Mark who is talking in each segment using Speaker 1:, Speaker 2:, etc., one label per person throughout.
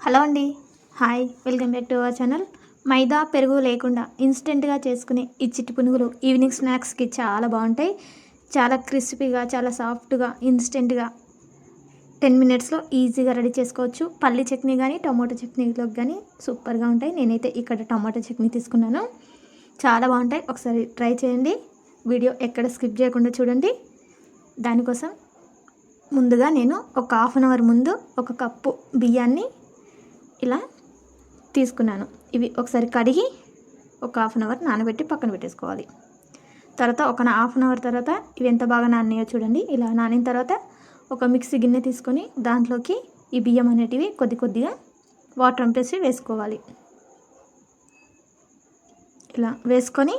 Speaker 1: Hello అండి, hi, welcome back to our channel. Maida పెరుగు లేకుండా ఇన్స్టెంట్గా చేసుకునే ఈ చిట్టి పునుగులు ఈవినింగ్ స్నాక్స్కి చాలా బాగుంటాయి. చాలా క్రిస్పీగా, చాలా సాఫ్ట్గా, ఇన్స్టెంట్గా 10 మినిట్స్లో ఈజీగా రెడీ చేసుకోవచ్చు. పల్లి చట్నీ కానీ టమాటో చట్నీలోకి కానీ సూపర్గా ఉంటాయి. నేనైతే ఇక్కడ టమాటో చట్నీ తీసుకున్నాను. చాలా బాగుంటాయి, ఒకసారి ట్రై చేయండి. వీడియో ఎక్కడ స్కిప్ చేయకుండా చూడండి. దానికోసం ముందుగా నేను ఒక హాఫ్ అన్ అవర్ ముందు ఒక కప్పు బియ్యాన్ని ఇలా తీసుకున్నాను. ఇవి ఒకసారి కడిగి ఒక హాఫ్ అన్ అవర్ నానబెట్టి పక్కన పెట్టేసుకోవాలి. తర్వాత ఒక హాఫ్ అన్ అవర్ తర్వాత ఇవి ఎంత బాగా నానినాయో చూడండి. ఇలా నానిన తర్వాత ఒక మిక్సీ గిన్నె తీసుకొని దాంట్లోకి ఈ బియ్యం అనేటివి కొద్ది కొద్దిగా వాటర్ అంపేసి వేసుకోవాలి. ఇలా వేసుకొని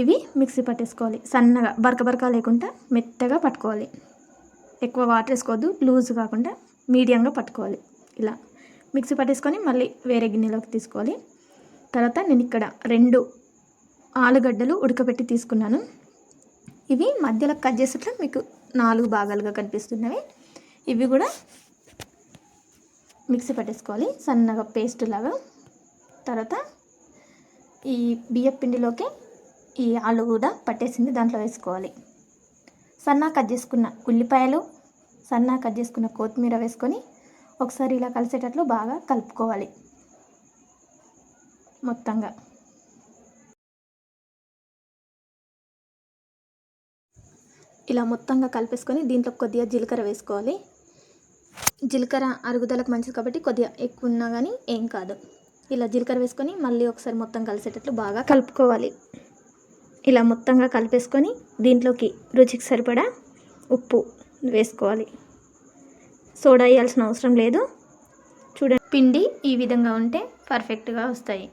Speaker 1: ఇవి మిక్సీ పట్టేసుకోవాలి. సన్నగా బరక లేకుండా మెత్తగా పట్టుకోవాలి. ఎక్కువ వాటర్ వేసుకోవద్దు, లూజ్ కాకుండా మీడియంగా పట్టుకోవాలి. ఇలా మిక్సీ పట్టేసుకొని మళ్ళీ వేరే గిన్నెలోకి తీసుకోవాలి. తర్వాత నేను ఇక్కడ 2 ఆలుగడ్డలు ఉడకబెట్టి తీసుకున్నాను. ఇవి మధ్యలో కట్ చేసేట్లా మీకు 4 భాగాలుగా కనిపిస్తున్నవి. ఇవి కూడా మిక్సీ పట్టేసుకోవాలి సన్నగా పేస్ట్ లాగా. తర్వాత ఈ బియ్యం పిండిలోకి ఈ ఆలు కూడా పట్టేసింది దాంట్లో వేసుకోవాలి. సన్నగా కట్ చేసుకున్న ఉల్లిపాయలు, సన్నగా కట్ చేసుకున్న కొత్తిమీర వేసుకొని ఒకసారి ఇలా కలిసేటట్లు బాగా కలుపుకోవాలి. మొత్తంగా ఇలా మొత్తంగా కలిపేసుకొని దీంట్లో కొద్దిగా జీలకర్ర వేసుకోవాలి. జీలకర్ర అరుగుదలకు మంచిది కాబట్టి కొద్దిగా ఎక్కువ ఉన్నా కానీ ఏం కాదు. ఇలా జీలకర్ర వేసుకొని మళ్ళీ ఒకసారి మొత్తం కలిసేటట్లు బాగా కలుపుకోవాలి. ఇలా మొత్తంగా కలిపేసుకొని దీంట్లోకి రుచికి సరిపడా ఉప్పు వేసుకోవాలి. సోడా వేయాల్సిన అవసరం లేదు. చూడండి, పిండి ఈ విధంగా ఉంటే పర్ఫెక్ట్గా వస్తాయి.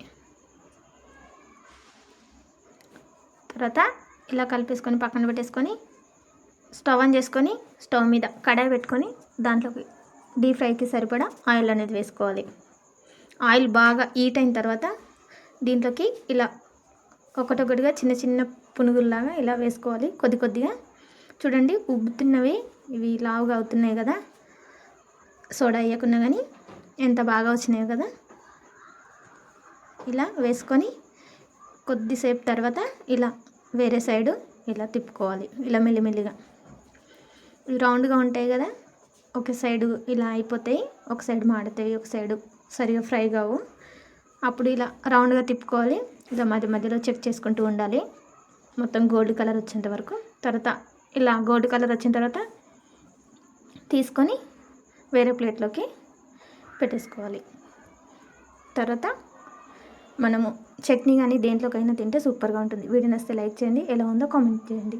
Speaker 1: తర్వాత ఇలా కలిపేసుకొని పక్కన పెట్టేసుకొని స్టవ్ ఆన్ చేసుకొని స్టవ్ మీద కడాయి పెట్టుకొని దాంట్లోకి డీప్ ఫ్రైకి సరిపడా ఆయిల్ అనేది వేసుకోవాలి. ఆయిల్ బాగా హీట్ అయిన తర్వాత దీంట్లోకి ఇలా ఒకటొకటిగా చిన్న చిన్న పునుగుల్లాగా ఇలా వేసుకోవాలి. కొద్ది కొద్దిగా చూడండి, ఉబ్బుతున్నవి, ఇవి లావుగా అవుతున్నాయి కదా. సోడా వేయకున్నా కానీ ఎంత బాగా వచ్చినాయి కదా. ఇలా వేసుకొని కొద్దిసేపు తర్వాత ఇలా వేరే సైడు ఇలా తిప్పుకోవాలి. ఇలా మెల్లిమెల్లిగా రౌండ్గా ఉంటాయి కదా, ఒక సైడు ఇలా అయిపోతాయి, ఒక సైడ్ మాడుతాయి, ఒక సైడు సరిగా ఫ్రై కావు. అప్పుడు ఇలా రౌండ్గా తిప్పుకోవాలి. ఇలా మధ్య మధ్యలో చెక్ చేసుకుంటూ ఉండాలి మొత్తం గోల్డ్ కలర్ వచ్చేంత వరకు. తర్వాత ఇలా గోల్డ్ కలర్ వచ్చిన తర్వాత తీసుకొని వేరే ప్లేట్లోకి పెట్టేసుకోవాలి. తర్వాత మనము చట్నీ కానీ దేంట్లోకైనా తింటే సూపర్గా ఉంటుంది. వీడియో నచ్చితే లైక్ చేయండి, ఎలా ఉందో కామెంట్ చేయండి.